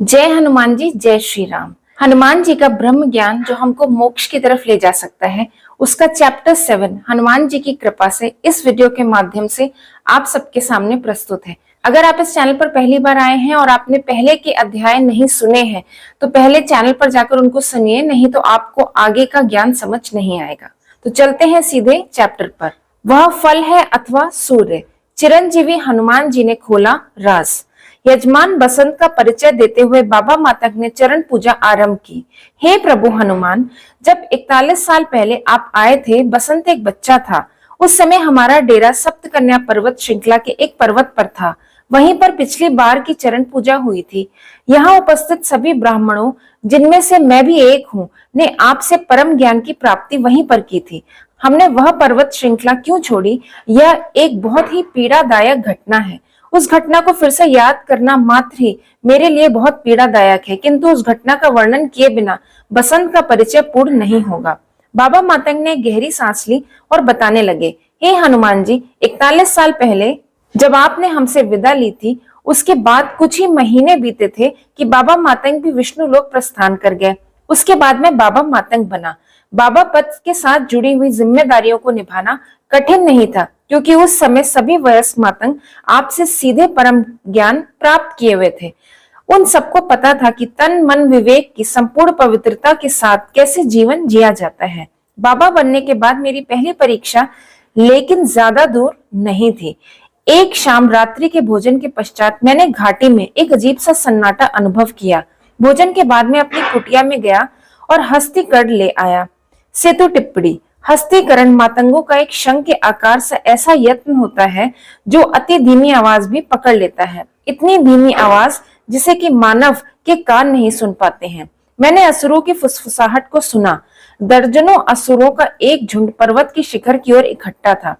जय हनुमान जी, जय श्री राम। हनुमान जी का ब्रह्म ज्ञान जो हमको मोक्ष की तरफ ले जा सकता है, उसका चैप्टर 7 हनुमान जी की कृपा से इस वीडियो के माध्यम से आप सबके सामने प्रस्तुत है। अगर आप इस चैनल पर पहली बार आए हैं और आपने पहले के अध्याय नहीं सुने हैं तो पहले चैनल पर जाकर उनको सुनिए, नहीं तो आपको आगे का ज्ञान समझ नहीं आएगा। तो चलते हैं सीधे चैप्टर पर। वह फल है अथवा सूर्य, चिरंजीवी हनुमान जी ने खोला राज। यजमान बसंत का परिचय देते हुए बाबा मातंग ने चरण पूजा आरंभ की। हे प्रभु हनुमान, जब 41 साल पहले आप आए थे, बसंत एक बच्चा था। उस समय हमारा डेरा सप्तकन्या पर्वत श्रृंखला के एक पर्वत पर था। वहीं पर पिछली बार की चरण पूजा हुई थी। यहाँ उपस्थित सभी ब्राह्मणों, जिनमें से मैं भी एक हूँ, ने आपसे परम ज्ञान की प्राप्ति वहीं पर की थी। हमने वह पर्वत श्रृंखला क्यों छोड़ी, यह एक बहुत ही पीड़ादायक घटना है। उस घटना को फिर से याद करना मात्र ही मेरे लिए बहुत पीड़ादायक है, किंतु उस घटना का वर्णन किए बिना बसंत का परिचय पूर्ण नहीं होगा। बाबा मातंग ने गहरी सांस ली और बताने लगे, हे हनुमान जी, 41 साल पहले जब आपने हमसे विदा ली थी, उसके बाद कुछ ही महीने बीते थे कि बाबा मातंग भी विष्णु लोक प्रस्थान कर गए। उसके बाद मैं बाबा मातंग बना। बाबा पद के साथ जुड़ी हुई जिम्मेदारियों को निभाना कठिन नहीं था, क्योंकि उस समय सभी वयस्क मातंग आपसे सीधे परम ज्ञान प्राप्त किए हुए थे। उन सबको पता था कि तन मन विवेक की संपूर्ण पवित्रता के साथ कैसे जीवन जिया जाता है। बाबा बनने के बाद मेरी पहली परीक्षा लेकिन ज्यादा दूर नहीं थी। एक शाम रात्रि के भोजन के पश्चात मैंने घाटी में एक अजीब सा सन्नाटा अनुभव किया। भोजन के बाद मैं अपनी कुटिया में गया और हस्तिकड़ ले आया। सेतु टिप्पणी। हस्तीकरण मातंगों का एक शंख के आकार से ऐसा यत्न होता है जो अति धीमी आवाज भी पकड़ लेता है। इतनी धीमी आवाज जिसे कि मानव के कान नहीं सुन पाते हैं। मैंने असुरों की फुसफुसाहट को सुना। दर्जनों असुरों का एक झुंड पर्वत की शिखर की ओर इकट्ठा था।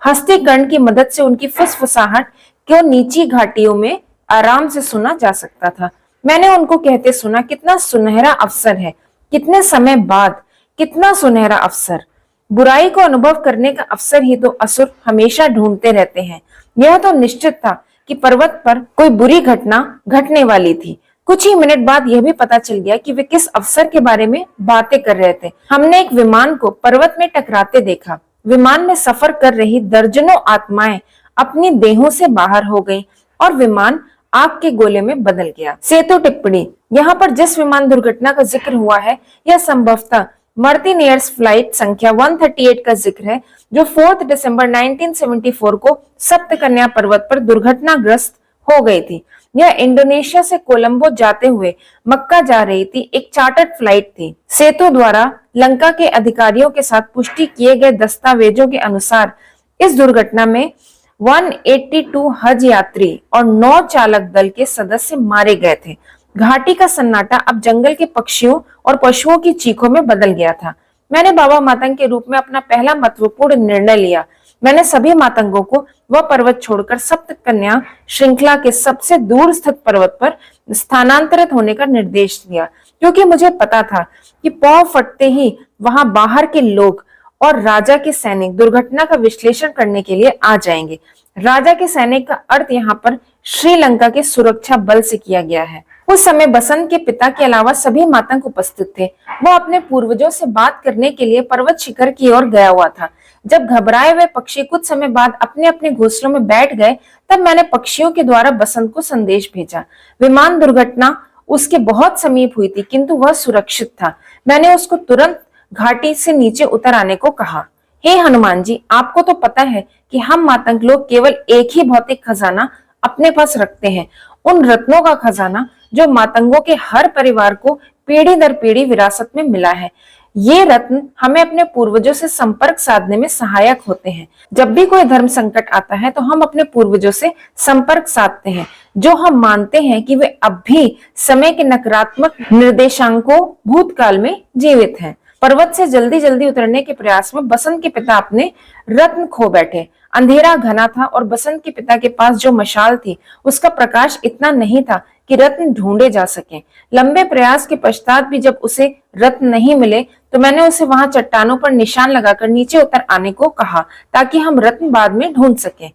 हस्तीकरण की मदद से उनकी फुसफुसाहट को नीची घाटियों में आराम से सुना जा सकता था। मैंने उनको कहते सुना, कितना सुनहरा अवसर है, कितने समय बाद, कितना सुनहरा अवसर। बुराई को अनुभव करने का अवसर ही तो असुर हमेशा ढूंढते रहते हैं। यह तो निश्चित था कि पर्वत पर कोई बुरी घटना घटने वाली थी। कुछ ही मिनट बाद यह भी पता चल गया कि वे किस अवसर के बारे में बातें कर रहे थे। हमने एक विमान को पर्वत में टकराते देखा। विमान में सफर कर रही दर्जनों आत्माएं अपनी देहों से बाहर हो गईं और विमान आग के गोले में बदल गया। सेतु टिप्पणी। यहाँ पर जिस विमान दुर्घटना का जिक्र हुआ है, यह संभवतः मार्टिनियर्स फ्लाइट संख्या 138 का जिक्र है, जो 4 दिसंबर 1974 को सप्तकन्या पर्वत पर दुर्घटनाग्रस्त हो गई थी। यह इंडोनेशिया से कोलंबो जाते हुए मक्का जा रही थी, एक चार्टर्ड फ्लाइट थी। सेतु द्वारा लंका के अधिकारियों के साथ पुष्टि किए गए दस्तावेजों के अनुसार इस दुर्घटना में 182 हज यात्री और 9 चालक दल के सदस्य मारे गए थे। घाटी का सन्नाटा अब जंगल के पक्षियों और पशुओं की चीखों में बदल गया था। मैंने बाबा मातंग के रूप में अपना पहला महत्वपूर्ण निर्णय लिया। मैंने सभी मातंगों को वह पर्वत छोड़कर सप्तकन्या श्रृंखला के सबसे दूर स्थित पर्वत पर स्थानांतरित होने का निर्देश दिया, क्योंकि मुझे पता था कि पौ फटते ही वहां बाहर के लोग और राजा के सैनिक दुर्घटना का विश्लेषण करने के लिए आ जाएंगे। राजा के सैनिक का अर्थ यहाँ पर श्रीलंका के सुरक्षा बल से किया गया है। उस समय बसंत के पिता के अलावा सभी मातंग उपस्थित थे। वो अपने पूर्वजों से बात करने के लिए पर्वत शिखर की ओर गया हुआ था। जब घबराए हुए पक्षी कुछ समय बाद अपने अपने घोंसलों में बैठ गए, तब मैंने पक्षियों के द्वारा बसंत को संदेश भेजा। विमान दुर्घटना उसके बहुत समीप हुई थी, किंतु वह सुरक्षित था। मैंने उसको तुरंत घाटी से नीचे उतर आने को कहा। हे हनुमान जी, आपको तो पता है कि हम मातंग लोग केवल एक ही भौतिक खजाना अपने पास रखते हैं, उन रत्नों का खजाना जो मातंगों के हर परिवार को पीढ़ी दर पीढ़ी विरासत में मिला है। ये रत्न हमें अपने पूर्वजों से संपर्क साधने में सहायक होते हैं। जब भी कोई धर्म संकट आता है तो हम अपने पूर्वजों से संपर्क साधते हैं, जो हम मानते हैं कि वे अब भी समय के नकारात्मक निर्देशांकों भूतकाल में जीवित हैं। पर्वत से जल्दी जल्दी उतरने के प्रयास में बसंत के पिता अपने रत्न खो बैठे। अंधेरा घना था और बसंत के पिता के पास जो मशाल थी उसका प्रकाश इतना नहीं था कि रत्न ढूंढे जा सके। लंबे प्रयास के पश्चात भी जब उसे रत्न नहीं मिले तो मैंने उसे वहां चट्टानों पर निशान लगाकर नीचे उतर आने को कहा, ताकि हम रत्न बाद में ढूंढ सकें।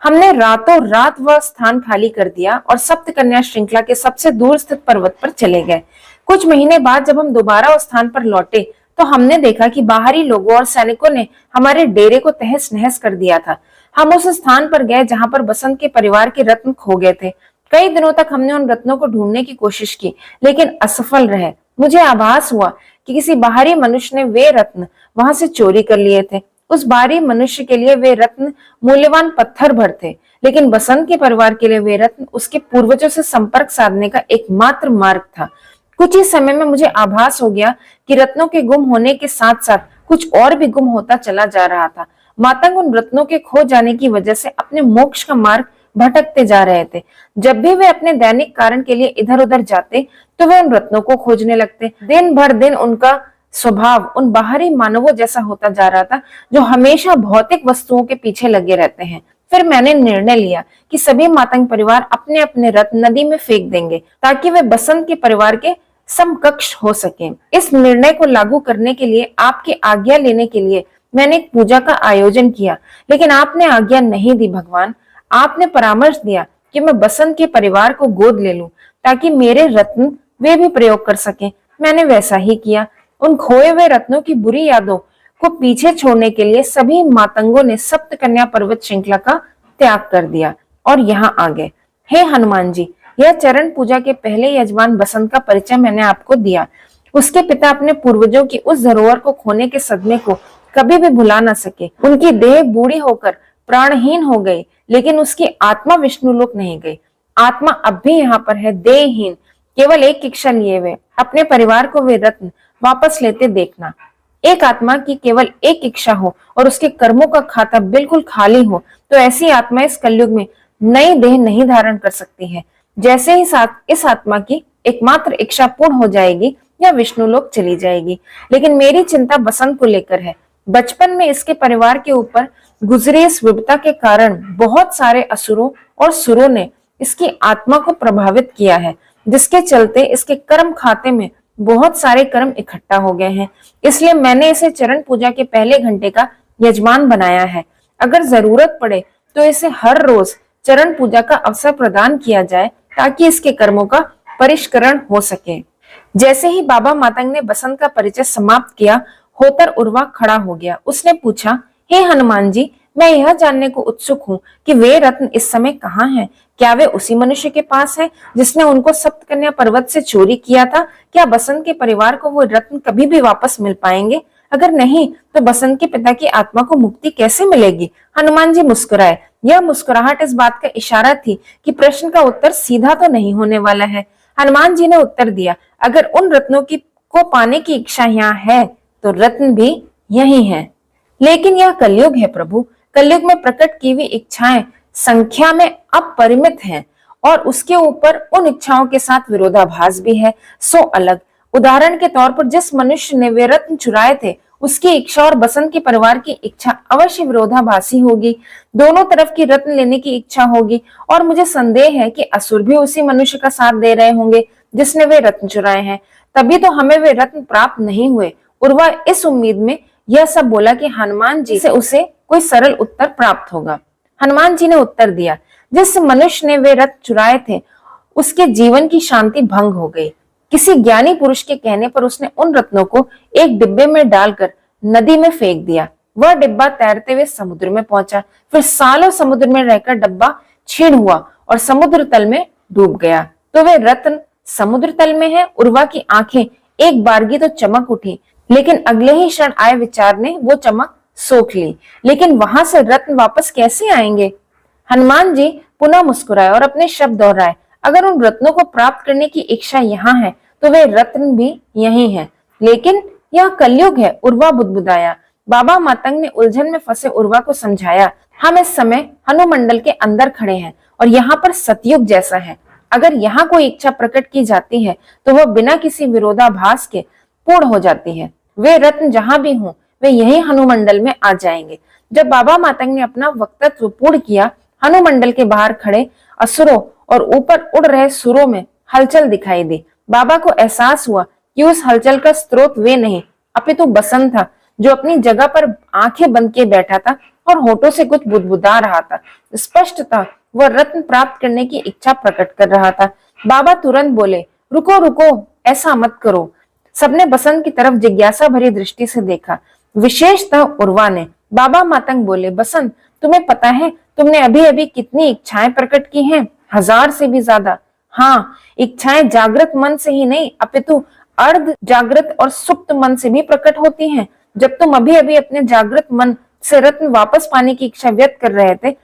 हमने रातों रात वह स्थान खाली कर दिया और सप्तकन्या श्रृंखला के सबसे दूर स्थित पर्वत पर चले गए। कुछ महीने बाद जब हम दोबारा उस स्थान पर लौटे तो हमने देखा कि बाहरी लोगों और सैनिकों ने हमारे डेरे को तहस नहस कर दिया था। हम उस स्थान पर गए जहां पर बसंत के परिवार के रत्न खो गए थे। कई दिनों तक हमने उन रत्नों को ढूंढने की कोशिश की, लेकिन असफल रहे। मुझे आभास हुआ कि किसी बाहरी मनुष्य ने वे रत्न वहां से चोरी कर लिए थे। उस बाहरी मनुष्य के लिए वे रत्न मूल्यवान पत्थर भर थे, लेकिन बसंत के परिवार के लिए वे रत्न उसके पूर्वजों से संपर्क साधने का एकमात्र मार्ग था। कुछ ही समय में मुझे आभास हो गया कि रत्नों के गुम होने के साथ साथ कुछ और भी गुम होता चला जा रहा था। मातंग उन रत्नों के खो जाने की वजह से अपने मोक्ष का मार्ग भटकते जा रहे थे। जब भी वे अपने दैनिक कारण के लिए इधर उधर जाते तो वे उन रत्नों को खोजने लगते। दिन भर दिन उनका स्वभाव उन बाहरी मानवों जैसा होता जा रहा था, जो हमेशा भौतिक वस्तुओं के पीछे लगे रहते हैं। फिर मैंने निर्णय लिया कि सभी मातंग परिवार अपने अपने रत्न नदी में फेंक देंगे ताकि वे बसंत के परिवार के समकक्ष हो सके। इस निर्णय को लागू करने के लिए आपकी आज्ञा लेने के लिए मैंने एक पूजा का आयोजन किया, लेकिन आपने आज्ञा नहीं दी भगवान। आपने परामर्श दिया कि मैं बसंत के परिवार को गोद ले लूं ताकि मेरे रत्न वे भी प्रयोग कर सकें। मैंने वैसा ही किया। उन खोए हुए रत्नों की बुरी यादों को पीछे छोड़ने के लिए सभी मातंगों ने सप्तकन्या पर्वत श्रृंखला का त्याग कर दिया और यहाँ आ गए। हे हनुमान जी, यह चरण पूजा के पहले यजमान बसंत का परिचय मैंने आपको दिया। उसके पिता अपने पूर्वजों की उस धरोहर को खोने के सदमे को कभी भी भुला न सके। उनकी देह बूढ़ी होकर प्राणहीन हो गई, लेकिन उसकी आत्मा विष्णुलोक नहीं गई। आत्मा अब भी यहाँ पर है, देहहीन, केवल एक इच्छा लिए हुए। अपने परिवार को वे रत्न वापस लेते देखना। एक आत्मा की केवल एक इच्छा हो और उसके कर्मों का खाता बिल्कुल खाली हो तो ऐसी आत्मा इस कलयुग में नई देह नहीं धारण कर सकती है। जैसे ही इस आत्मा की एकमात्र इच्छा पूर्ण हो जाएगी या विष्णुलोक चली जाएगी। लेकिन मेरी चिंता बसंत को लेकर है। बचपन में इसके परिवार के ऊपर गुजरी इस विपदा के कारण बहुत सारे असुरों और सुरों ने इसकी आत्मा को प्रभावित किया है, जिसके चलते इसके कर्म खाते में बहुत सारे कर्म इकट्ठा हो गए हैं। इसलिए मैंने इसे चरण पूजा के पहले घंटे का यजमान बनाया है। अगर जरूरत पड़े तो इसे हर रोज चरण पूजा का अवसर प्रदान किया जाए ताकि इसके कर्मों का परिष्करण हो सके। जैसे ही बाबा मातंग ने बसंत का परिचय समाप्त किया, होतर उर्वा खड़ा हो गया। उसने पूछा, हे हनुमान जी, मैं यह जानने को उत्सुक हूँ कि वे रत्न इस समय कहाँ हैं? क्या वे उसी मनुष्य के पास है जिसने उनको सप्तकन्या पर्वत से चोरी किया था? क्या बसंत के परिवार को वो रत्न कभी भी वापस मिल पाएंगे? अगर नहीं तो बसंत के पिता की आत्मा को मुक्ति कैसे मिलेगी? हनुमान जी मुस्कुराए। यह मुस्कुराहट इस बात का इशारा थी कि प्रश्न का उत्तर सीधा तो नहीं होने वाला है। हनुमान जी ने उत्तर दिया, अगर उन रत्नों को पाने की इच्छा यहाँ है तो रत्न भी यही है। लेकिन यह कलयुग है प्रभु। कलयुग में प्रकट की हुई इच्छाएं संख्या में अपरिमित हैं और उसके ऊपर उन इच्छाओं के साथ विरोधाभास भी है, सो अलग। उदाहरण के तौर पर जिस मनुष्य ने वे रत्न चुराए थे, उसकी इच्छा और बसंत के परिवार की इच्छा अवश्य विरोधाभासी होगी। दोनों तरफ की रत्न लेने की इच्छा होगी और मुझे संदेह है कि असुर भी उसी मनुष्य का साथ दे रहे होंगे जिसने वे रत्न चुराए हैं। तभी तो हमें वे रत्न प्राप्त नहीं हुए। उर्वा इस उम्मीद में यह सब बोला कि हनुमान जी से उसे कोई सरल उत्तर प्राप्त होगा। हनुमान जी ने उत्तर दिया, जिस मनुष्य ने वे रत्न चुराए थे उसके जीवन की शांति भंग हो गई। किसी ज्ञानी पुरुष के कहने पर उसने उन रत्नों को एक डिब्बे में डालकर नदी में फेंक दिया। वह डिब्बा तैरते हुए समुद्र में पहुंचा। फिर सालों समुद्र में रहकर डिब्बा क्षीण हुआ और समुद्र तल में डूब गया। तो वे रत्न समुद्र तल में है। उर्वा की आंखें एक बारगी तो चमक उठी, लेकिन अगले ही क्षण आए विचार ने वो चमक सोख ली। लेकिन वहां से रत्न वापस कैसे आएंगे? हनुमान जी पुनः मुस्कुराए और अपने शब्द दोहराए, अगर उन रत्नों को प्राप्त करने की इच्छा यहाँ है तो वे रत्न भी यही हैं। लेकिन यह कलयुग है। उर्वा बुदबुदाया। बाबा मातंग ने उलझन में फंसे उर्वा को समझाया, हम इस समय हनुमंडल के अंदर खड़े हैं और यहाँ पर सतयुग जैसा है। अगर यहाँ कोई इच्छा प्रकट की जाती है तो वह बिना किसी विरोधाभास के पूर्ण हो जाती है। वे रत्न जहां भी हों वे यही हनुमंडल में आ जाएंगे। जब बाबा मातंग ने अपना वक्तव्य पूर्ण किया, हनुमंडल के बाहर खड़े असुरों और ऊपर उड़ रहे सुरों में हलचल दिखाई दी। बाबा को एहसास हुआ कि उस हलचल का स्रोत वे नहीं अपितु बसंत था, जो अपनी जगह पर आंखें बंद किए बैठा था और होठों से कुछ बुदबुदा रहा था। स्पष्ट था वह रत्न प्राप्त करने की इच्छा प्रकट कर रहा था। बाबा तुरंत बोले, रुको रुको, ऐसा मत करो। सबने बसंत की तरफ जिज्ञासा भरी दृष्टि से देखा, विशेषतः उर्वा ने। बाबा मातंग बोले, बसंत, तुम्हें पता है तुमने अभी अभी कितनी इच्छाएं प्रकट की हैं? 1000 से भी ज्यादा। हाँ, इच्छाएं जागृत मन से ही नहीं अपितु अर्ध जागृत और सुप्त मन से भी प्रकट होती हैं। जब तुम अभी अभी अपने जागृत मन से रत्न वापस पाने की इच्छा व्यक्त कर रहे थे,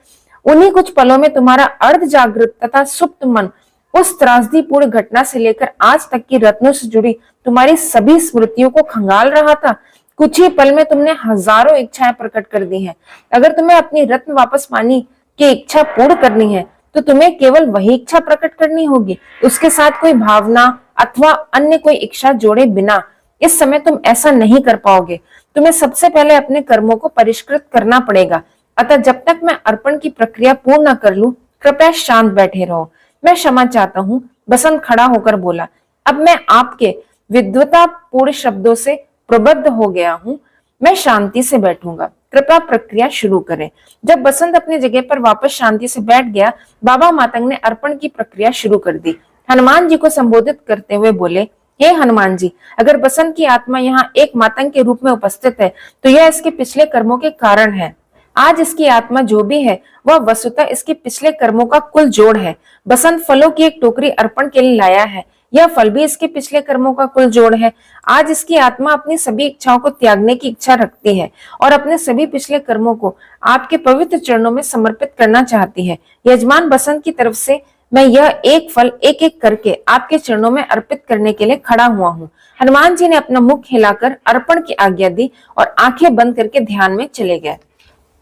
उन्हीं कुछ पलों में तुम्हारा अर्ध जागृत तथा सुप्त मन उस त्रासदीपूर्ण घटना से लेकर आज तक की रत्नों से जुड़ी तुम्हारी सभी स्मृतियों को खंगाल रहा था। कुछ ही पल में तुमने हजारों इच्छाएं प्रकट कर दी हैं। अगर तुम्हें अपनी रत्न वापस पाने की इच्छा पूर्ण करनी है तो तुम्हें केवल वही इच्छा प्रकट करनी होगी, उसके साथ कोई भावना अथवा अन्य कोई इच्छा जोड़े बिना। इस समय तुम ऐसा नहीं कर पाओगे। तुम्हें सबसे पहले अपने कर्मों को परिष्कृत करना पड़ेगा। अतः जब तक मैं अर्पण की प्रक्रिया पूर्ण न कर लूं, कृपया शांत बैठे रहो। मैं क्षमा चाहता हूँ। बसंत खड़ा होकर बोला, अब मैं आपके विद्वता पूर्ण शब्दों से प्रबद्ध हो गया हूँ। मैं शांति से बैठूंगा। कृपया प्रक्रिया शुरू करें। जब बसंत अपनी जगह पर वापस शांति से बैठ गया, बाबा मातंग ने अर्पण की प्रक्रिया शुरू कर दी। हनुमान जी को संबोधित करते हुए बोले, हे हनुमान जी, अगर बसंत की आत्मा यहाँ एक मातंग के रूप में उपस्थित है तो यह इसके पिछले कर्मों के कारण है। आज इसकी आत्मा जो भी है वह वस्तुतः इसके पिछले कर्मों का कुल जोड़ है। बसंत फलों की एक टोकरी अर्पण के लिए लाया है। यह फल भी इसके पिछले कर्मों का कुल जोड़ है। आज इसकी आत्मा अपनी सभी इच्छाओं को त्यागने की इच्छा रखती है और अपने सभी पिछले कर्मों को आपके पवित्र चरणों में समर्पित करना चाहती है। यजमान बसंत की तरफ से मैं यह एक फल एक एक करके आपके चरणों में अर्पित करने के लिए खड़ा हुआ हूँ। हनुमान जी ने अपना मुख हिलाकर अर्पण की आज्ञा दी और आंखें बंद करके ध्यान में चले गए।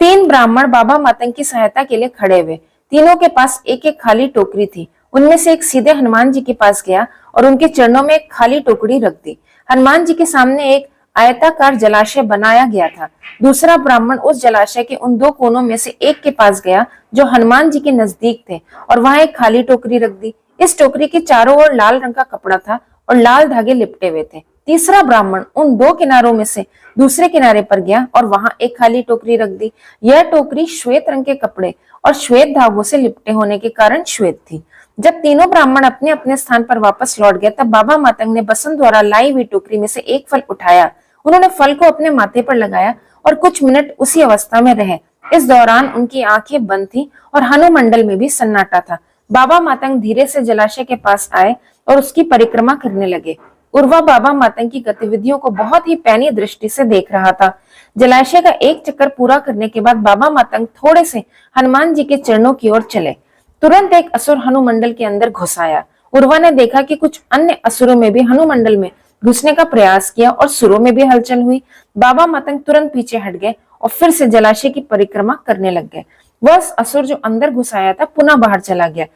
3 ब्राह्मण बाबा मातंग की सहायता के लिए खड़े हुए। तीनों के पास एक एक खाली टोकरी थी। उनमें से एक सीधे हनुमान जी के पास गया और उनके चरणों में एक खाली टोकरी रख दी। हनुमान जी के सामने एक आयताकार जलाशय बनाया गया था। दूसरा ब्राह्मण उस जलाशय के उन 2 कोनों में से एक के पास गया जो हनुमान जी के नजदीक थे और वहां एक खाली टोकरी रख दी। इस टोकरी के चारों ओर लाल रंग का कपड़ा था और लाल धागे लिपटे हुए थे। तीसरा ब्राह्मण उन 2 किनारों में से दूसरे किनारे पर गया और वहां एक खाली टोकरी रख दी। यह टोकरी श्वेत रंग के कपड़े और श्वेत धागों से लिपटे होने के कारण श्वेत थी। जब तीनों ब्राह्मण अपने अपने स्थान पर वापस लौट गए तब बाबा मातंग ने बसंत द्वारा लाई हुई टोकरी में से एक फल उठाया। उन्होंने फल को अपने माथे पर लगाया और कुछ मिनट उसी अवस्था में रहे। इस दौरान उनकी आंखें बंद थी और हनुमंडल में भी सन्नाटा था। बाबा मातंग धीरे से जलाशय के पास आए और उसकी परिक्रमा करने लगे। उर्वा बाबा मातंग की गतिविधियों को बहुत ही पैनी दृष्टि से देख रहा था। जलाशय का एक चक्कर पूरा करने के बाद बाबा मातंग थोड़े से हनुमान जी के चरणों की ओर चले। तुरंत एक असुर हनुमंडल के अंदर घुस आया। उर्वा ने देखा कि कुछ अन्य असुरों में भी हनुमंडल में घुसने का प्रयास किया और सुरों में भी हलचल हुई। बाबा मातंग तुरंत पीछे हट गए और फिर से जलाशय की परिक्रमा करने लग गए। वह असुर जो अंदर घुस आया था पुनः बाहर चला गया।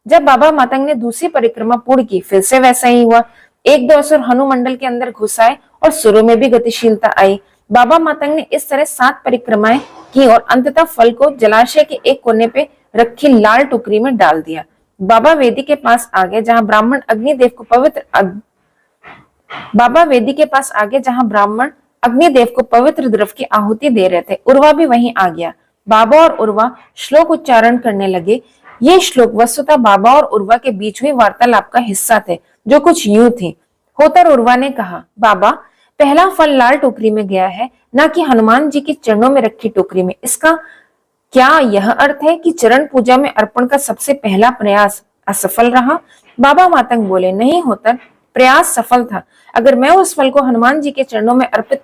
जब बाबा मातंग ने दूसरी परिक्रमा पूर्ण की, फिर से वैसा ही हुआ। 1-2 असुर हनुमंडल के अंदर घुस आए और सुरों में भी गतिशीलता आई। बाबा मातंग ने इस तरह 7 परिक्रमाएं की और अंततः फल को जलाशय के एक कोने पे रखी लाल टोकरी में डाल दिया। बाबा वेदी के पास आगे जहां ब्राह्मण अग्निदेव को पवित्र द्रव्य की आहुति दे रहे थे। उर्वा भी वहीं आ गया। बाबा और उर्वा श्लोक उच्चारण करने लगे। ये श्लोक वस्तुतः बाबा और उर्वा के बीच हुई वार्तालाप का हिस्सा थे, जो कुछ यूं थी। होकर उर्वा ने कहा, बाबा, पहला फल लाल टोकरी में गया है, न कि हनुमान जी के चरणों में रखी टोकरी में। इसका क्या यह अर्थ है कि चरण पूजा में अर्पण का सबसे पहला प्रयास असफल रहा? बाबा मातंग बोले, नहीं होतर, प्रयास सफल था। अगर मैं उस फल को हनुमान जी के चरणों में अर्पित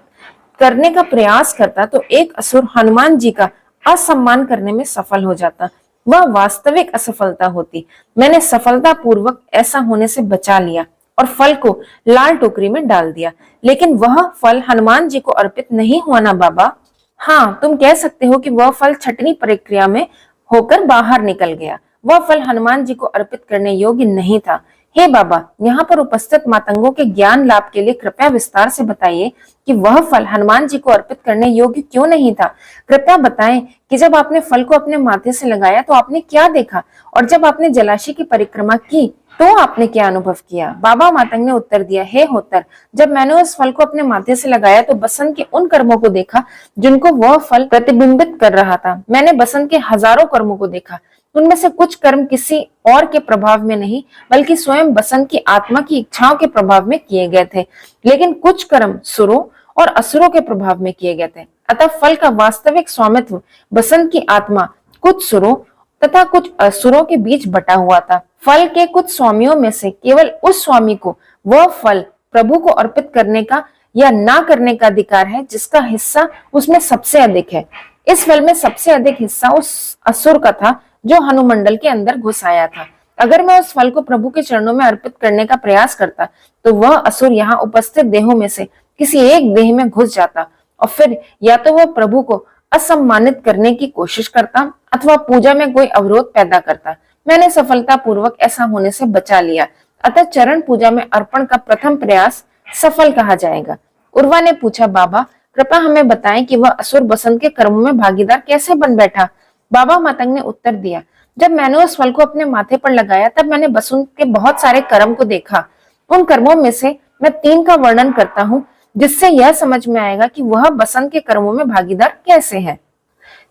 करने का प्रयास करता तो एक असुर हनुमान जी का असम्मान करने में सफल हो जाता। वह वास्तविक असफलता होती। मैंने सफलता पूर्वक ऐसा होने से बचा लिया और फल को लाल टोकरी में डाल दिया। लेकिन वह फल हनुमान जी को अर्पित नहीं हुआ ना बाबा? हाँ, तुम कह सकते हो कि वह फल छठवीं प्रक्रिया में होकर बाहर निकल गया। वह फल हनुमान जी को अर्पित करने योग्य नहीं था। हे बाबा, यहाँ पर उपस्थित मातंगों के ज्ञान लाभ के लिए कृपया विस्तार से बताइए कि वह फल हनुमान जी को अर्पित करने योग्य क्यों नहीं था। कृपया बताएं कि जब आपने फल को अपने माथे से लगाया तो आपने क्या देखा, और जब आपने जलाशय की परिक्रमा की तो आपने क्या अनुभव किया? बाबा मातंग ने उत्तर दिया, हे होतर, जब मैंने उस फल को अपने माथे से लगाया तो बसंत के उन कर्मों को देखा जिनको वह फल प्रतिबिंबित कर रहा था। मैंने बसंत के हजारों कर्मों को देखा। उनमें से कुछ कर्म किसी और के प्रभाव में नहीं बल्कि स्वयं बसंत की आत्मा की इच्छाओं के प्रभाव में किए गए थे, लेकिन कुछ कर्म सुरों और असुरों के प्रभाव में किए गए थे। अतः फल का वास्तविक स्वामित्व बसंत की आत्मा कुछ सुरों तथा कुछ असुरों के बीच बटा हुआ था। फल के कुछ स्वामियों में से केवल उस स्वामी को वह फल प्रभु को अर्पित करने का या ना करने का अधिकार है जिसका हिस्सा उसमें सबसे अधिक है। इस फल में सबसे अधिक हिस्सा उस असुर का था जो हनुमंडल के अंदर घुस आया था। अगर मैं उस फल को प्रभु के चरणों में अर्पित करने का प्रयास करता तो वह असुर यहाँ उपस्थित देहों में से किसी एक देह में घुस जाता और फिर या तो वह प्रभु को असम्मानित करने की कोशिश करता अथवा पूजा में कोई अवरोध पैदा करता। मैंने सफलता पूर्वक ऐसा होने से बचा लिया, अतः चरण पूजा में अर्पण का प्रथम प्रयास सफल कहा जाएगा। उर्वा ने पूछा, बाबा कृपया हमें बताएं कि वह असुर बसंत के कर्मों में भागीदार कैसे बन बैठा? बाबा मातंग ने उत्तर दिया, जब मैंने उस फल को अपने माथे पर लगाया तब मैंने बसंत के बहुत सारे कर्म को देखा। उन कर्मों में से मैं 3 का वर्णन करता हूँ जिससे यह समझ में आएगा कि वह बसंत के कर्मों में भागीदार कैसे है।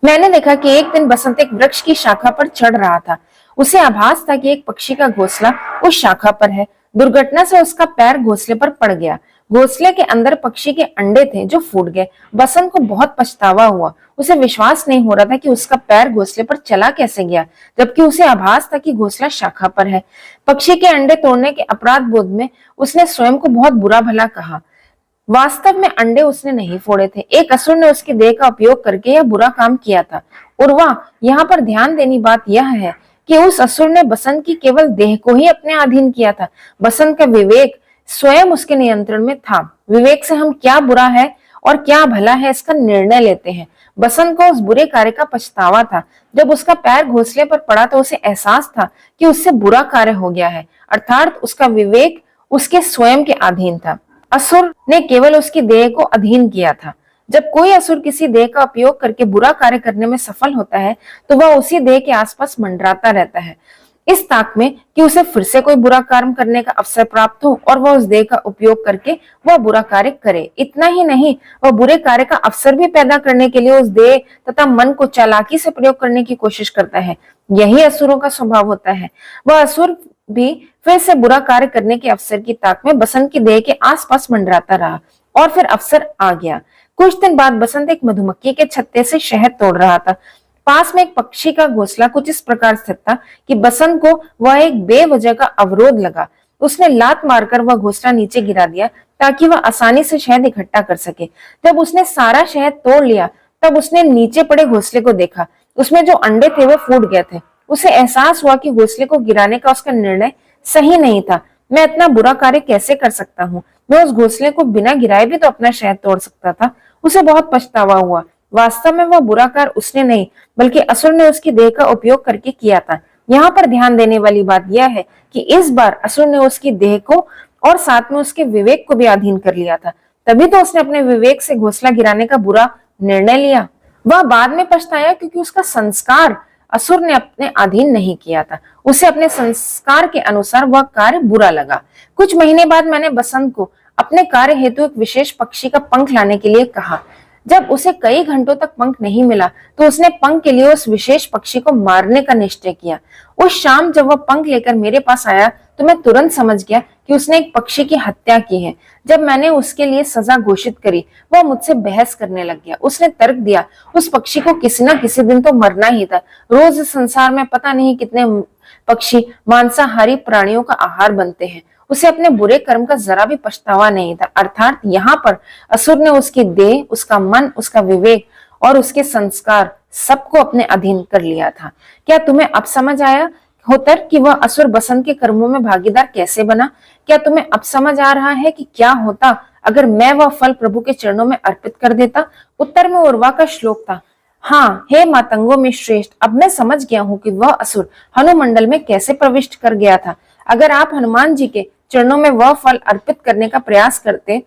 मैंने देखा कि एक दिन बसंत एक वृक्ष की शाखा पर चढ़ रहा था। उसे आभास था कि एक पक्षी का घोंसला उस शाखा पर है। दुर्घटना से उसका पैर घोंसले पर पड़ गया। घोंसले के अंदर पक्षी के अंडे थे जो फूट गए। बसंत को बहुत पछतावा हुआ। उसे विश्वास नहीं हो रहा था कि उसका पैर घोंसले पर चला कैसे गया, जबकि उसे आभास था कि घोंसला शाखा पर है। पक्षी के अंडे तोड़ने के अपराध बोध में उसने स्वयं को बहुत बुरा भला कहा। वास्तव में अंडे उसने नहीं फोड़े थे। एक असुर ने उसकी देह का उपयोग करके यह बुरा काम किया था। उर्वा, यहाँ पर ध्यान देनी बात यह है कि उस असुर ने बसंत की केवल देह को ही अपने अधीन किया था। बसंत का विवेक स्वयं उसके नियंत्रण में था। विवेक से हम क्या बुरा है और क्या भला है इसका निर्णय लेते हैं। बसंत को उस बुरे कार्य का पछतावा था। जब उसका पैर घोंसले पर पड़ा तो उसे एहसास था कि उससे बुरा कार्य हो गया है, अर्थात उसका विवेक उसके स्वयं के अधीन था। असुर ने केवल उसकी देह को अधीन किया था। जब कोई असुर किसी देह का उपयोग करके बुरा कार्य करने में सफल होता है तो वह उसी देह के आसपास मंडराता रहता है, इस ताक में कि उसे फिर से कोई बुरा कार्य करने का अवसर प्राप्त हो और वह उस देह का उपयोग करके वह बुरा कार्य करे। इतना ही नहीं, वह बुरे कार्य का अवसर भी पैदा करने के लिए उस देह तथा मन को चालाकी से प्रयोग करने की कोशिश करता है। यही असुरों का स्वभाव होता है। वह असुर भी फिर से बुरा कार्य करने के अवसर की ताक में बसंत की देह के आसपास मंडराता रहा और फिर अवसर आ गया। कुछ दिन बाद बसंत एक मधुमक्खी के छत्ते से शहद तोड़ रहा था। पास में एक पक्षी का घोंसला कुछ इस प्रकार स्थित था कि बसंत को वह एक बेवजह का अवरोध लगा। उसने लात मारकर वह घोंसला नीचे गिरा दिया ताकि वह आसानी से शहद इकट्ठा कर सके। जब उसने सारा शहद तोड़ लिया तब उसने नीचे पड़े घोंसले को देखा। उसमें जो अंडे थे वे फूट गए थे। उसे एहसास हुआ कि घोंसले को गिराने का उसका निर्णय सही नहीं था। मैं इतना बुरा कार्य कैसे कर सकता हूँ? मैं उस घोंसले को बिना गिराए भी तो अपना शहद तोड़ सकता था। उसे बहुत पछतावा हुआ। वास्तव में वह बुरा कार्य उसने नहीं बल्कि असुर ने उसकी देह का उपयोग करके किया था। यहाँ पर ध्यान देने वाली बात यह है कि इस बार असुर ने उसकी देह को और साथ में उसके विवेक को भी अधीन कर लिया था। तभी तो उसने अपने विवेक से घोंसला गिराने का बुरा निर्णय लिया। वह बाद में पछताया क्योंकि उसका संस्कार असुर ने अपने अधीन नहीं किया था। उसे अपने संस्कार के अनुसार वह कार्य बुरा लगा। कुछ महीने बाद मैंने बसंत को अपने कार्य हेतु एक विशेष पक्षी का पंख लाने के लिए कहा। जब उसे कई घंटों तक पंख नहीं मिला तो उसने पंख के लिए उस विशेष पक्षी को मारने का निश्चय किया। उस शाम जब वह पंख लेकर मेरे पास आया तो मैं तुरंत समझ गया कि उसने एक पक्षी की हत्या की है। जब मैंने उसके लिए सजा घोषित करी वह मुझसे बहस करने लग गया। उसने तर्क दिया, उस पक्षी को किसी न किसी दिन तो मरना ही था। रोज इस संसार में पता नहीं कितने पक्षी मांसाहारी प्राणियों का आहार बनते हैं। उसे अपने बुरे कर्म का जरा भी पछतावा नहीं था। अर्थात यहाँ पर असुर ने उसकी देह, उसका मन, उसका विवेक और उसके संस्कार सबको अपने अधीन कर लिया था। क्या तुम्हें अब समझ आया होतर कि वह असुर बसंत के कर्मों में भागीदार कैसे बना? क्या तुम्हें अब समझ आ रहा है कि क्या होता अगर मैं वह फल प्रभु के चरणों में अर्पित कर देता? उत्तर में उर्वा का श्लोक था, हाँ हे मातंगों में श्रेष्ठ, अब मैं समझ गया हूँ कि वह असुर हनुमंडल में कैसे प्रविष्ट कर गया था। अगर आप हनुमान जी के चरणों में वह फल अर्पित करने का प्रयास करते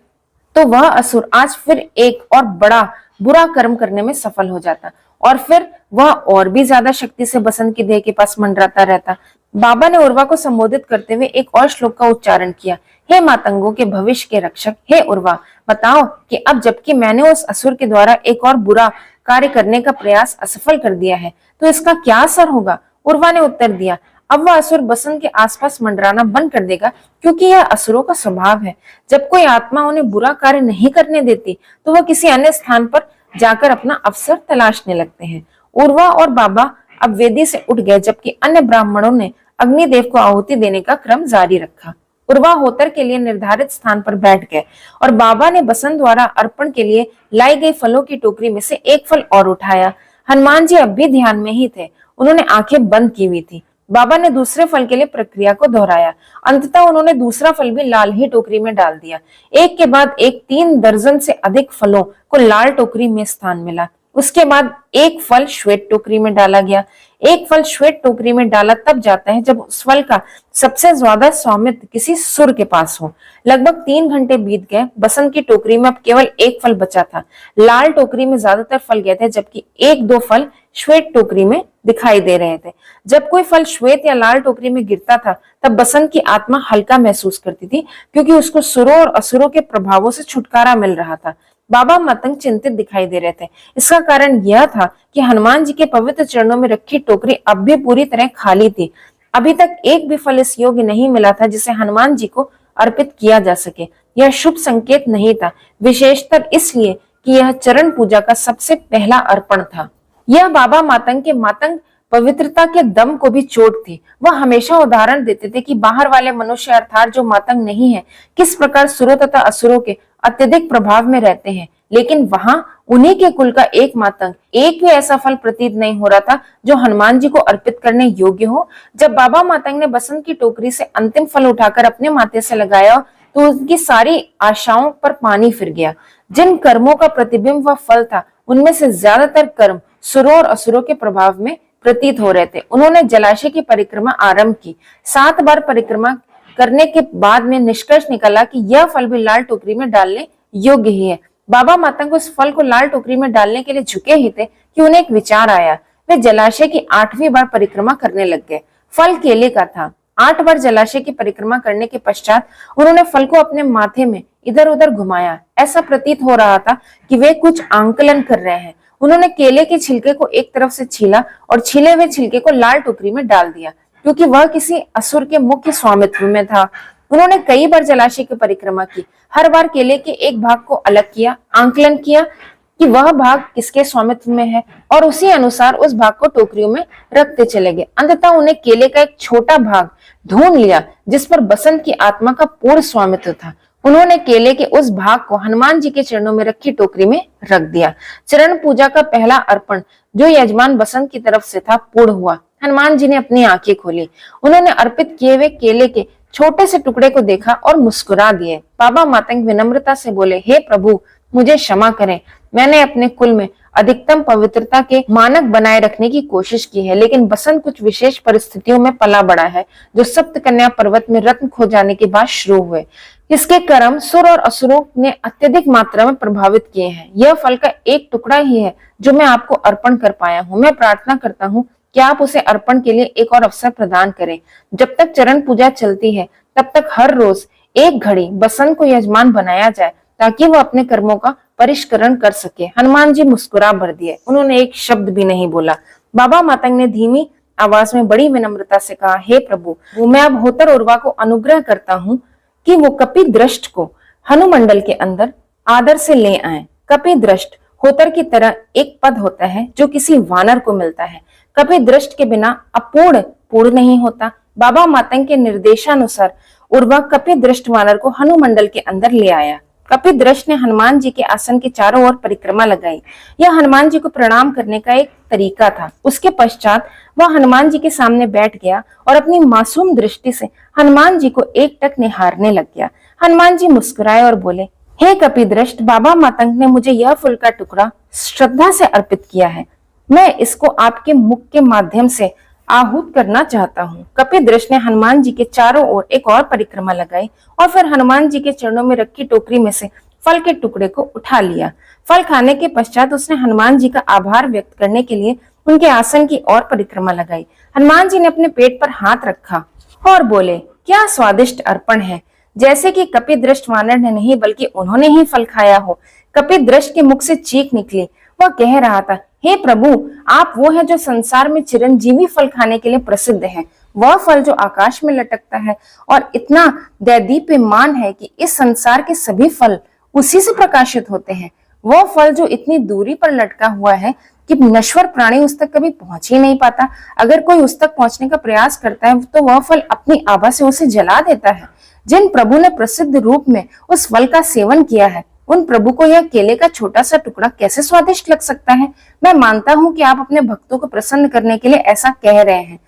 तो वह असुर आज फिर एक और बड़ा बुरा कर्म करने में सफल हो जाता और फिर वह और भी ज्यादा शक्ति से बसंत की देह के पास मंडराता रहता। बाबा ने उर्वा को संबोधित करते हुए एक और श्लोक का उच्चारण किया। हे मातंगों के भविष्य के रक्षक, हे उर्वा, बताओ कि अब जबकि मैंने उस असुर के द्वारा एक और बुरा कार्य करने का प्रयास असफल कर दिया है, तो इसका क्या असर होगा? उर्वा ने उत्तर दिया, अब वह असुर बसंत के आसपास मंडराना बंद कर देगा, क्योंकि यह असुरों का स्वभाव है। जब कोई आत्मा उन्हें बुरा कार्य नहीं करने देती, तो वह किसी अन्य स्थान पर जाकर अपना अवसर तलाशने लगते हैं। उर्वा और बाबा अब वेदी से उठ गए, जबकि अन्य ब्राह्मणों ने अग्निदेव को आहुति देने का क्रम जारी रखा। उर्वा होतर के लिए निर्धारित स्थान पर बैठ गए और बाबा ने बसंत द्वारा अर्पण के लिए लाई गई फलों की टोकरी में से एक फल और उठाया। हनुमान जी अब भी ध्यान में ही थे। उन्होंने आंखें बंद की हुई थी। बाबा ने दूसरे फल के लिए प्रक्रिया को दोहराया। अंततः उन्होंने दूसरा फल भी लाल ही टोकरी में डाल दिया। एक के बाद एक 3 दर्जन से अधिक फलों को लाल टोकरी में स्थान मिला। उसके बाद एक फल श्वेत टोकरी में डाला गया। एक फल श्वेत टोकरी में डाला तब जाता है जब उस फल का सबसे ज्यादा स्वामित्व किसी सुर के पास हो। लगभग 3 घंटे बीत गए। बसंत की टोकरी में अब केवल एक फल बचा था। लाल टोकरी में ज्यादातर फल गए थे, जबकि 1-2 फल श्वेत टोकरी में दिखाई दे रहे थे। जब कोई फल श्वेत या लाल टोकरी में गिरता था, तब बसंत की आत्मा हल्का महसूस करती थी, क्योंकि उसको सुरों और असुरों के प्रभावों से छुटकारा मिल रहा था। बाबा मतंग चिंतित दिखाई दे रहे थे। इसका कारण यह था कि हनुमान जी के पवित्र चरणों में रखी टोकरी अब भी पूरी तरह खाली थी। अभी तक एक भी फल इस योग्य नहीं मिला था जिसे हनुमान जी को अर्पित किया जा सके। यह शुभ संकेत नहीं था, विशेषतर इसलिए कि यह चरण पूजा का सबसे पहला अर्पण था। यह बाबा मातंग के मातंग पवित्रता के दम को भी चोट थी। वह हमेशा उदाहरण देते थे कि बाहर वाले मनुष्य अर्थात जो मातंग नहीं है, किस प्रकार सुरों तथा असुरों के अत्यधिक प्रभाव में रहते हैं, लेकिन वहां उन्हीं के कुल का एक मातंग एक भी ऐसा फल प्रतीत नहीं हो रहा था जो हनुमान जी को अर्पित करने योग्य हो। जब बाबा मातंग ने बसंत की टोकरी से अंतिम फल उठाकर अपने माथे से लगाया, तो उनकी सारी आशाओं पर पानी फिर गया। जिन कर्मों का प्रतिबिंब वह फल था, उनमें से ज्यादातर कर्म सुरों और असुरों के प्रभाव में प्रतीत हो रहे थे। उन्होंने जलाशय की परिक्रमा आरंभ की। 7 बार परिक्रमा करने के बाद में निष्कर्ष निकला कि यह फल भी लाल टोकरी में डालने योग्य ही है। बाबा मातंग उस फल को लाल टोकरी में डालने के लिए झुके ही थे कि उन्हें एक विचार आया। वे जलाशय की 8वीं बार परिक्रमा करने लग गए। फल केले का था। 8 बार जलाशय की परिक्रमा करने के पश्चात उन्होंने फल को अपने माथे में इधर उधर घुमाया। ऐसा प्रतीत हो रहा था कि वे कुछ आंकलन कर रहे हैं। उन्होंने केले के छिलके को एक तरफ से छीला और छीले हुए छिलके को लाल टोकरी में डाल दिया, क्योंकि वह किसी असुर के मुख्य स्वामित्व में था। उन्होंने कई बार जलाशय की परिक्रमा की। हर बार केले के एक भाग को अलग किया, आंकलन किया कि वह भाग किसके स्वामित्व में है, और उसी अनुसार उस भाग को टोकरियों में रखते चले गए। अंततः उन्हें केले का एक छोटा भाग ढूंढ लिया जिस पर बसंत की आत्मा का पूर्ण स्वामित्व था। उन्होंने केले के उस भाग को हनुमान जी के चरणों में रखी टोकरी में रख दिया। चरण पूजा का पहला अर्पण जो यजमान बसंत की तरफ से था, पूर्ण हुआ। हनुमान जी ने अपनी आंखें खोली। उन्होंने अर्पित किए हुए केले के छोटे से टुकड़े को देखा और मुस्कुरा दिए। बाबा मातंग विनम्रता से बोले, हे प्रभु, मुझे क्षमा करें। मैंने अपने कुल में अधिकतम पवित्रता के मानक बनाए रखने की कोशिश की है, लेकिन बसंत कुछ विशेष परिस्थितियों में पला बड़ा है, जो सप्त कन्या पर्वत में रत्न खो जाने के बाद शुरू हुए। इसके कर्म सुर और असुरों ने अत्यधिक मात्रा में प्रभावित किए हैं। यह फल का एक टुकड़ा ही है जो मैं आपको अर्पण कर पाया हूँ। मैं प्रार्थना करता हूँ कि आप उसे अर्पण के लिए एक और अवसर प्रदान करें। जब तक चरण पूजा चलती है, तब तक हर रोज एक घड़ी बसंत को यजमान बनाया जाए, ताकि वह अपने कर्मों का परिष्करण कर सके। हनुमान जी मुस्कुरा भर दिए। उन्होंने एक शब्द भी नहीं बोला। बाबा मातंग ने धीमी आवाज में बड़ी विनम्रता से कहा, हे प्रभु, मैं अब होतर उर्वा को अनुग्रह करता हूँ कि वो कपि दृष्ट को हनुमंडल के अंदर आदर से ले आए। कपि दृष्ट होतर की तरह एक पद होता है जो किसी वानर को मिलता है। कपि दृष्ट के बिना अपूर्ण पूर्ण नहीं होता। बाबा मातंग के निर्देशानुसार उर्वा कपि दृष्ट वानर को हनुमंडल के अंदर ले आया। कपि दृष्ट ने हनुमान जी के आसन के चारों ओर परिक्रमा लगाई। यह हनुमान जी को प्रणाम करने का एक तरीका था। उसके पश्चात वह हनुमान जी के सामने बैठ गया और अपनी मासूम दृष्टि से हनुमान जी को एकटक निहारने लग गया। हनुमान जी मुस्कुराए और बोले, हे कपि दृष्ट, बाबा मातंग ने मुझे यह फूल का टुकड़ा श्रद्धा से अर्पित किया है। मैं इसको आपके मुख के माध्यम से आहूत करना चाहता हूँ। कपि दृष्ट ने हनुमान जी के चारों ओर एक और परिक्रमा लगाई और फिर हनुमान जी के चरणों में रखी टोकरी में से फल के टुकड़े को उठा लिया। फल खाने के पश्चात उसने हनुमान जी का आभार व्यक्त करने के लिए उनके आसन की ओर परिक्रमा लगाई। हनुमान जी ने अपने पेट पर हाथ रखा और बोले, क्या स्वादिष्ट अर्पण है। जैसे कि कपिदृष्ट वानर ने नहीं बल्कि उन्होंने ही फल खाया हो। कपिदृष्ट के मुख से चीख निकली। वह कह रहा था, हे प्रभु, आप वो हैं जो संसार में चिरंजीवी फल खाने के लिए प्रसिद्ध हैं। वह फल जो आकाश में लटकता है और इतना दैदीप्यमान है कि इस संसार के सभी फल उसी से प्रकाशित होते हैं। वह फल जो इतनी दूरी पर लटका हुआ है कि नश्वर प्राणी उस तक कभी पहुंच ही नहीं पाता। अगर कोई उस तक पहुंचने का प्रयास करता है तो वह फल अपनी आभा से उसे जला देता है। जिन प्रभु ने प्रसिद्ध रूप में उस फल का सेवन किया है, उन प्रभु को यह केले का छोटा सा टुकड़ा कैसे स्वादिष्ट लग सकता है। मैं मानता हूं कि आप अपने भक्तों को प्रसन्न करने के लिए ऐसा कह रहे हैं।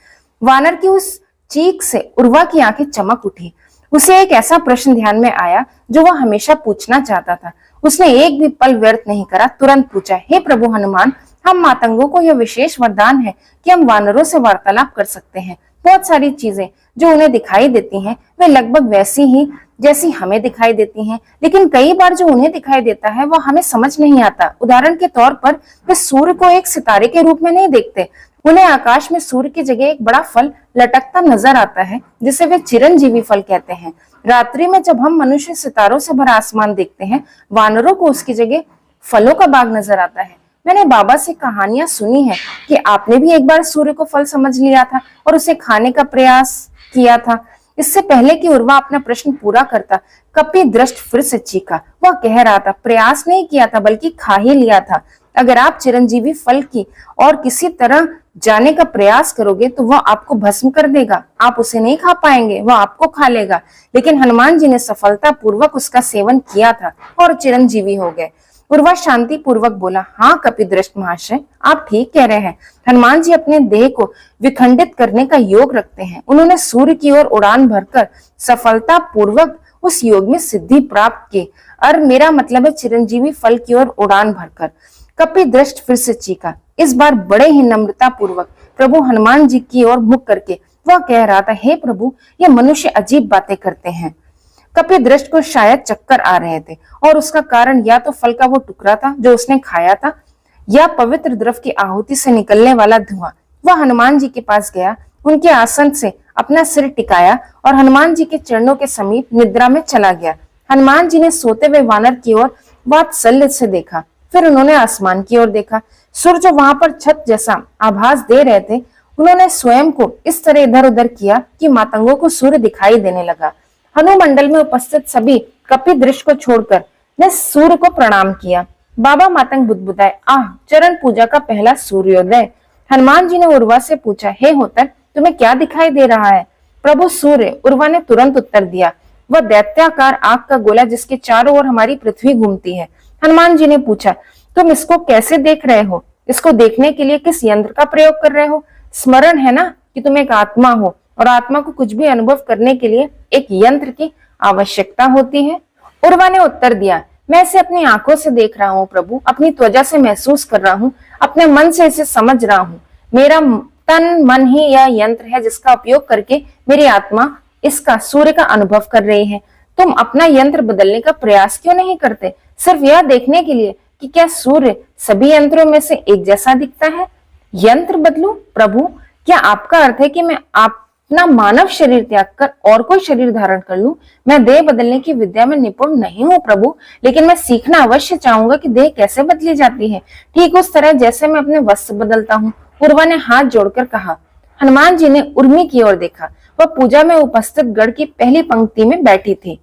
वानर की उस चीख से उर्वा की आंखें चमक उठी। उसे एक ऐसा प्रश्न ध्यान में आया जो वह हमेशा पूछना चाहता था। उसने एक भी पल व्यर्थ नहीं करा, तुरंत पूछा, हे प्रभु हनुमान, हम मातंगों को यह विशेष वरदान है कि हम वानरों से वार्तालाप कर सकते हैं। बहुत सारी चीजें जो उन्हें दिखाई देती हैं वे लगभग वैसी ही जैसी हमें दिखाई देती हैं, लेकिन कई बार जो उन्हें दिखाई देता है वह हमें समझ नहीं आता। उदाहरण के तौर पर वे सूर्य को एक सितारे के रूप में नहीं देखते। उन्हें आकाश में सूर्य की जगह एक बड़ा फल लटकता नजर आता है जिसे वे चिरंजीवी फल कहते हैं। रात्रि में जब हम मनुष्य सितारों से भरा आसमान देखते हैं, वानरों को उसकी जगह फलों का बाग नजर आता है। मैंने बाबा से कहानियां सुनी है कि आपने भी एक बार सूर्य को फल समझ लिया था और उसे खाने का प्रयास किया था। इससे पहले कि उर्वा अपना प्रश्न पूरा करता, कपिदृष्ट फिर से चीखा। वह कह रहा था, प्रयास नहीं किया था बल्कि खा ही लिया था। अगर आप चिरंजीवी फल की और किसी तरह जाने का प्रयास करोगे तो वह आपको भस्म कर देगा। आप उसे नहीं खा पाएंगे, वह आपको खा लेगा। लेकिन हनुमान जी ने सफलता पूर्वक उसका सेवन किया था और चिरंजीवी हो गए। उर्वा शांति पूर्वक बोला, हाँ कपिदृष्ट महाशय, आप ठीक कह रहे हैं। हनुमान जी अपने देह को विखंडित करने का योग रखते हैं। उन्होंने सूर्य की ओर उड़ान भरकर सफलता पूर्वक उस योग में सिद्धि प्राप्त की। और मेरा मतलब है चिरंजीवी फल की ओर उड़ान भरकर। कपिदृष्ट फिर से चीखा। इस बार बड़े ही नम्रता पूर्वक प्रभु हनुमान जी की ओर मुख करके वह कह रहा था, हे प्रभु, ये मनुष्य अजीब बातें करते हैं। कपिदृष्ट को शायद चक्कर आ रहे थे और उसका कारण या तो फल का वो टुकड़ा था जो उसने खाया था या पवित्र द्रव की आहुति से निकलने वाला धुआं। वह हनुमान जी के पास गया, उनके आसन से अपना सिर टिकाया और हनुमान जी के चरणों के समीप निद्रा में चला गया। हनुमान जी ने सोते हुए वानर की ओर वात्सल्य से देखा, फिर उन्होंने आसमान की ओर देखा। सूर्य जो वहां पर छत जैसा आभास दे रहे थे, उन्होंने स्वयं को इस तरह इधर उधर किया कि मातंगों को सूर्य दिखाई देने लगा। हनुमंडल में उपस्थित सभी कपिदृष्ट को छोड़कर ने सूर्य को प्रणाम किया। बाबा मातंग बुदबुदाए, आह, चरण पूजा का पहला सूर्योदय। हनुमान जी ने उर्वा से पूछा, हे होतर, तुम्हें क्या दिखाई दे रहा है। प्रभु सूर्य, उर्वा ने तुरंत उत्तर दिया, वह दैत्याकार आग का गोला जिसके चारों ओर हमारी पृथ्वी घूमती है। हनुमान जी ने पूछा, तुम इसको कैसे देख रहे हो। इसको देखने के लिए किस यंत्र का प्रयोग कर रहे हो। स्मरण है ना कि तुम एक आत्मा हो और आत्मा को कुछ भी अनुभव करने के लिए एक यंत्र की आवश्यकता होती है। उर्वा ने उत्तर दिया, मैं इसे अपनी आंखों से देख रहा हूँ प्रभु, अपनी त्वचा से महसूस कर रहा हूँ, अपने मन से इसे समझ रहा हूँ। मेरा तन मन ही यह यंत्र है जिसका उपयोग करके मेरी आत्मा इसका सूर्य का अनुभव कर रही है। तुम अपना यंत्र बदलने का प्रयास क्यों नहीं करते, सिर्फ यह देखने के लिए कि क्या सूर्य सभी यंत्रों में से एक जैसा दिखता है। यंत्र बदलूं प्रभु, क्या आपका अर्थ है कि मैं अपना मानव शरीर त्याग कर और कोई शरीर धारण कर लूं। मैं देह बदलने की विद्या में निपुण नहीं हूं प्रभु, लेकिन मैं सीखना अवश्य चाहूंगा कि देह कैसे बदली जाती है, ठीक उस तरह जैसे मैं अपने वस्त्र बदलता हूँ। उर्वा ने हाथ जोड़कर कहा। हनुमान जी ने उर्मी की ओर देखा। वह पूजा में उपस्थित गण की पहली पंक्ति में बैठी थी।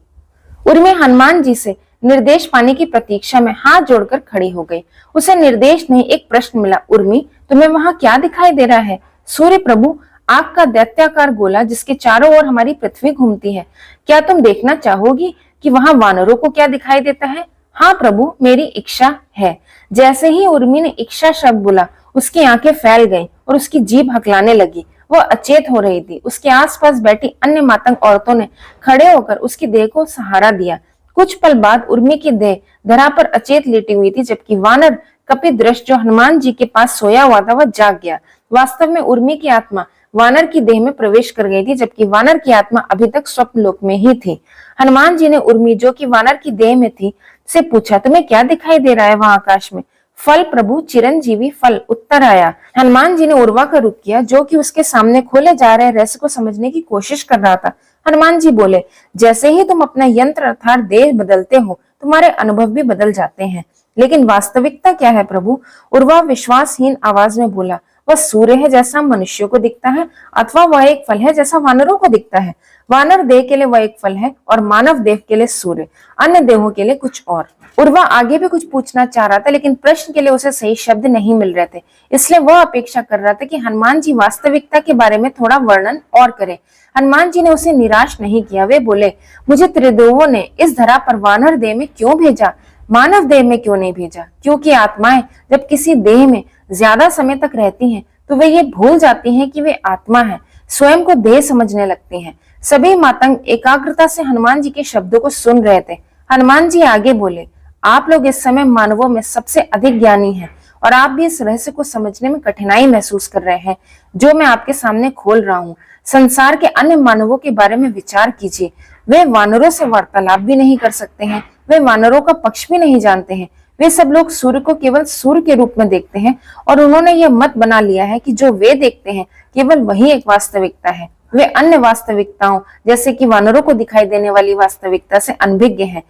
उर्मी हनुमान जी से निर्देश पाने की प्रतीक्षा में हाथ जोड़कर खड़ी हो गई। उसे निर्देश नहीं, एक प्रश्न मिला, उर्मी, तुम्हें वहां क्या दिखाई दे रहा है। सूर्य प्रभु, आग का दैत्याकार गोला जिसके चारों ओर हमारी पृथ्वी घूमती है। क्या तुम देखना चाहोगी कि वहां वानरों को क्या दिखाई देता है। हाँ प्रभु, मेरी इच्छा है। जैसे ही उर्मी ने इच्छा शब्द बोला, उसकी आंखें फैल गईं और उसकी जीभ हकलाने लगी। वह अचेत हो रही थी। उसके आसपास बैठी अन्य मातंग औरतों ने खड़े होकर उसकी देह को सहारा दिया। कुछ पल बाद उर्मी की देह धरा पर अचेत लेटी हुई थी, जबकि वानर कपिदृष्ट जो हनुमान जी के पास सोया हुआ था वह जाग गया। वास्तव में उर्मी की आत्मा वानर की देह में प्रवेश कर गई थी, जबकि वानर की आत्मा अभी तक स्वप्न लोक में ही थी। हनुमान जी ने उर्मी, जो कि वानर की देह में थी, से पूछा, तुम्हें क्या दिखाई दे रहा है वहां आकाश में। फल प्रभु चिरंजीवी फल, उत्तर आया। हनुमान जी ने उर्वा का रुख किया, जो कि उसके सामने खोले जा रहे रहस्य को समझने की कोशिश कर रहा था। हनुमान जी बोले, जैसे ही तुम अपना यंत्र अर्थात देह बदलते हो, तुम्हारे अनुभव भी बदल जाते हैं। लेकिन वास्तविकता क्या है प्रभु? उर्वा विश्वासहीन आवाज में बोला, वह सूर्य है जैसा मनुष्यों को दिखता है, अथवा वह एक फल है जैसा वानरों को दिखता है। वानर देह के लिए वह एक फल है और मानव देह के लिए सूर्य, अन्य देहों के लिए कुछ और। उर्वा आगे भी कुछ पूछना चाह रहा था, लेकिन प्रश्न के लिए उसे सही शब्द नहीं मिल रहे थे, इसलिए वह अपेक्षा कर रहा था कि हनुमान जी वास्तविकता के बारे में थोड़ा वर्णन और करें। हनुमान जी ने उसे निराश नहीं किया। वे बोले, मुझे त्रिदेवों ने इस धरा पर वानर देह में क्यों भेजा, मानव देह में क्यों नहीं भेजा? क्योंकि आत्माएं जब किसी देह में ज्यादा समय तक रहती हैं, तो वे ये भूल जाती हैं कि वे आत्मा है, स्वयं को देह समझने लगती हैं। सभी मातंग एकाग्रता से हनुमान जी के शब्दों को सुन रहे थे। हनुमान जी आगे बोले, आप लोग इस समय मानवों में सबसे अधिक ज्ञानी हैं और आप भी इस रहस्य को समझने में कठिनाई महसूस कर रहे हैं जो मैं आपके सामने खोल रहा हूँ। संसार के अन्य मानवों के बारे में विचार कीजिए। वे वानरों से वार्तालाप भी नहीं कर सकते हैं, वे वानरों का पक्ष भी नहीं जानते हैं। वे सब लोग सूर्य को केवल सूर्य के रूप में देखते हैं और उन्होंने यह मत बना लिया है कि जो वे देखते हैं केवल वही एक वास्तविकता है। वे अन्य वास्तविकताओं जैसे कि वानरों को दिखाई देने वाली वास्तविकता से अनभिज्ञ हैं।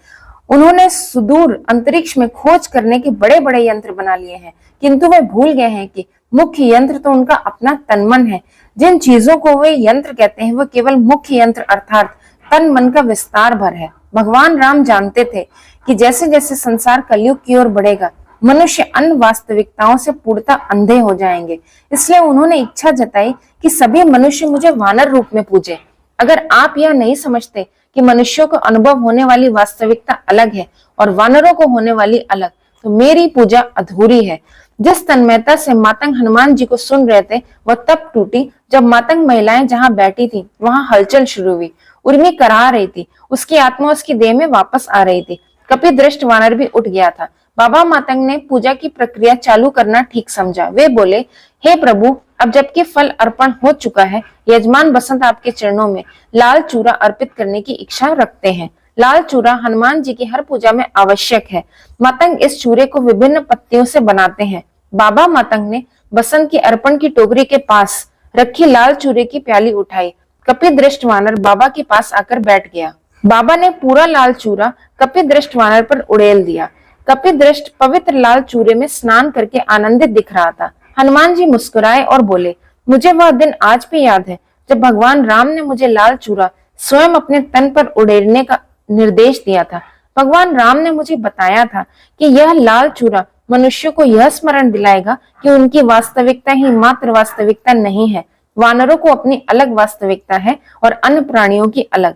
उन्होंने सुदूर अंतरिक्ष में खोज करने के बड़े बड़े यंत्र बना लिए हैं, किंतु वे भूल गए हैं कि मुख्य यंत्र तो उनका अपना तन मन है। जिन चीजों को वे यंत्र कहते हैं, वह केवल मुख्य यंत्र अर्थात तन मन का विस्तार भर है। भगवान राम जानते थे कि जैसे जैसे संसार कलयुग की ओर बढ़ेगा, मनुष्य अन्य वास्तविकताओं से पूर्णतः अंधे हो जाएंगे। इसलिए उन्होंने इच्छा जताई कि सभी मनुष्य मुझे वानर रूप में पूजे। अगर आप यह नहीं समझते कि मनुष्यों को अनुभव होने वाली वास्तविकता अलग है और वानरों को होने वाली अलग, तो मेरी पूजा अधूरी है। जिस तन्मयता से मातंग हनुमान जी को सुन रहे थे, वह तब टूटी जब मातंग महिलाएं जहां बैठी थी वहां हलचल शुरू हुई। उर्मी करा रही थी, उसकी आत्मा उसकी देह में वापस आ रही थी। कपिदृष्ट वानर भी उठ गया था। बाबा मातंग ने पूजा की प्रक्रिया चालू करना ठीक समझा। वे बोले, हे प्रभु, अब जबकि फल अर्पण हो चुका है, यजमान बसंत आपके चरणों में लाल चूरा अर्पित करने की इच्छा रखते हैं। लाल चूरा हनुमान जी की हर पूजा में आवश्यक है। मातंग इस चूरे को विभिन्न पत्तियों से बनाते हैं। बाबा मातंग ने बसंत की अर्पण की टोकरी के पास रखी लाल चूरे की प्याली उठाई। कपिदृष्ट वानर बाबा के पास आकर बैठ गया। बाबा ने पूरा लाल चूरा कपिदृष्ट वानर पर उड़ेल दिया। कपिदृष्ट पवित्र लाल चूरे में स्नान करके आनंदित दिख रहा था। हनुमान जी मुस्कुराए और बोले, मुझे वह दिन आज भी याद है जब भगवान राम ने मुझे लाल चूरा स्वयं अपने तन पर उड़ेलने का निर्देश दिया था। भगवान राम ने मुझे बताया था कि यह लाल चूरा मनुष्यों को यह स्मरण दिलाएगा कि उनकी वास्तविकता ही मात्र वास्तविकता नहीं है। वानरों को अपनी अलग वास्तविकता है और अन्य प्राणियों की अलग।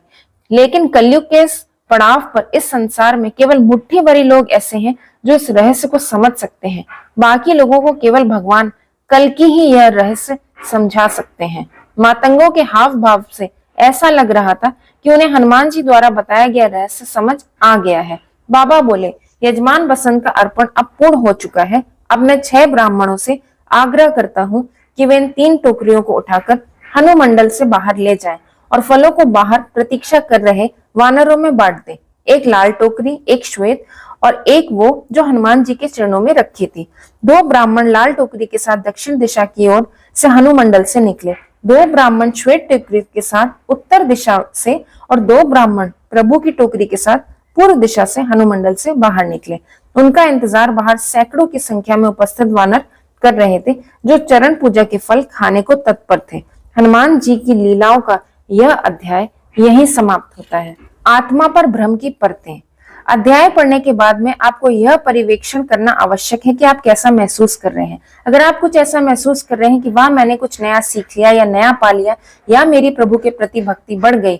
लेकिन कलयुग के इस पड़ाव पर इस संसार में केवल मुट्ठी भरी लोग ऐसे हैं जो इस रहस्य को समझ सकते हैं। बाकी लोगों को केवल भगवान कल की ही यह रहस्य समझा सकते हैं। मातंगों के हाव भाव से ऐसा लग रहा था कि उन्हें हनुमान जी द्वारा बताया गया रहस्य समझ आ गया है। बाबा बोले, यजमान बसंत का अर्पण अब पूर्ण हो चुका है। अब मैं 6 ब्राह्मणों से आग्रह करता हूँ कि वे इन 3 टोकरियों को उठाकर हनुमंडल से बाहर ले जाएं और फलों को बाहर प्रतीक्षा कर रहे वानरों में बांट दें। एक लाल टोकरी, एक श्वेत और एक वो जो हनुमान जी के चरणों में रखी थी। 2 ब्राह्मण लाल टोकरी के साथ दक्षिण दिशा की ओर से हनुमंडल से निकले, 2 ब्राह्मण श्वेत टोकरी के साथ उत्तर दिशा से और 2 ब्राह्मण प्रभु की टोकरी के साथ पूर्व दिशा से हनुमंडल से बाहर निकले। उनका इंतजार बाहर सैकड़ों की संख्या में उपस्थित वानर कर रहे थे, जो चरण पूजा के फल खाने को तत्पर थे। हनुमान जी की लीलाओं का यह अध्याय यहीं समाप्त होता है। आत्मा पर भ्रम की परतें। अध्याय पढ़ने के बाद में आपको यह परिवेक्षण करना आवश्यक है कि आप कैसा महसूस कर रहे हैं। अगर आप कुछ ऐसा महसूस कर रहे हैं कि वाह, मैंने कुछ नया सीख लिया या नया पा लिया या मेरी प्रभु के प्रति भक्ति बढ़ गई,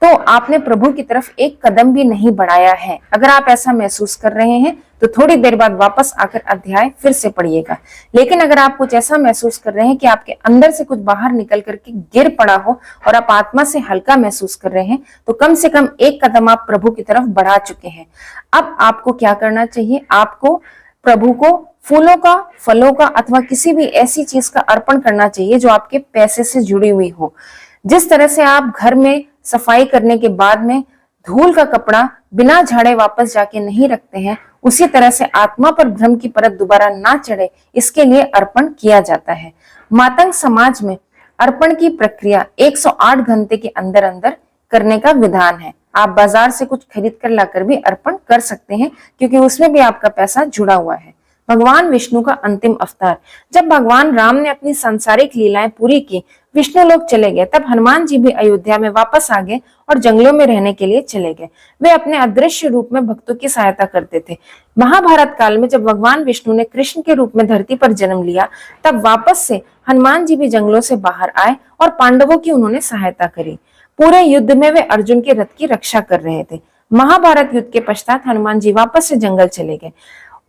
तो आपने प्रभु की तरफ एक कदम भी नहीं बढ़ाया है। अगर आप ऐसा महसूस कर रहे हैं तो थोड़ी देर बाद वापस आकर अध्याय फिर से पढ़िएगा। लेकिन अगर आप कुछ ऐसा महसूस कर रहे हैं कि आपके अंदर से कुछ बाहर निकल करके गिर पड़ा हो और आप आत्मा से हल्का महसूस कर रहे हैं, तो कम से कम एक कदम आप प्रभु की तरफ बढ़ा चुके हैं। अब आपको क्या करना चाहिए? आपको प्रभु को फूलों का, फलों का अथवा किसी भी ऐसी चीज का अर्पण करना चाहिए जो आपके पैसे से जुड़ी हुई हो। जिस तरह से आप घर में सफाई करने के बाद में धूल का कपड़ा बिना झाड़े वापस जाके नहीं रखते हैं, उसी तरह से आत्मा पर भ्रम की परत दोबारा ना चढ़े, इसके लिए अर्पण किया जाता है। मातंग समाज में अर्पण की प्रक्रिया 108 घंटे के अंदर अंदर करने का विधान है। आप बाजार से कुछ खरीद कर लाकर भी अर्पण कर सकते हैं, क्योंकि उसमें भी आपका पैसा जुड़ा हुआ है। भगवान विष्णु का अंतिम अवतार। जब भगवान राम ने अपनी सांसारिक लीलाएं पूरी की, विष्णु लोक चले गए, तब हनुमान जी भी अयोध्या में वापस आ गए और जंगलों में रहने के लिए चले गए। वे अपने अदृश्य रूप में भक्तों की सहायता करते थे। महाभारत काल में जब भगवान विष्णु ने कृष्ण के रूप में धरती पर जन्म लिया, तब वापस से हनुमान जी भी जंगलों से बाहर आए और पांडवों की उन्होंने सहायता करी। पूरे युद्ध में वे अर्जुन के रथ की रक्षा कर रहे थे। महाभारत युद्ध के पश्चात हनुमान जी वापस से जंगल चले गए।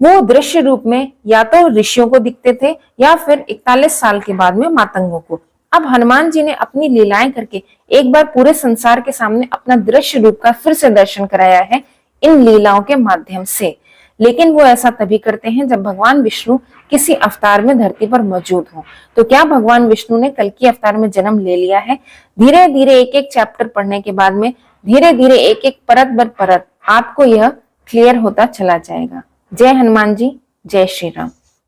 वो दृश्य रूप में या तो ऋषियों को दिखते थे या फिर 41 साल के बाद में मातंगों को। अब हनुमान जी ने अपनी लीलाएं करके एक बार पूरे संसार के सामने अपना दृश्य रूप का फिर से दर्शन कराया है इन लीलाओं के माध्यम से। लेकिन वो ऐसा तभी करते हैं जब भगवान विष्णु किसी अवतार में धरती पर मौजूद हो। तो क्या भगवान विष्णु ने कल्कि अवतार में जन्म ले लिया है? धीरे धीरे एक एक चैप्टर पढ़ने के बाद में धीरे धीरे एक एक परत बर परत आपको यह क्लियर होता चला जाएगा। जय हनुमान जी, जय श्री राम।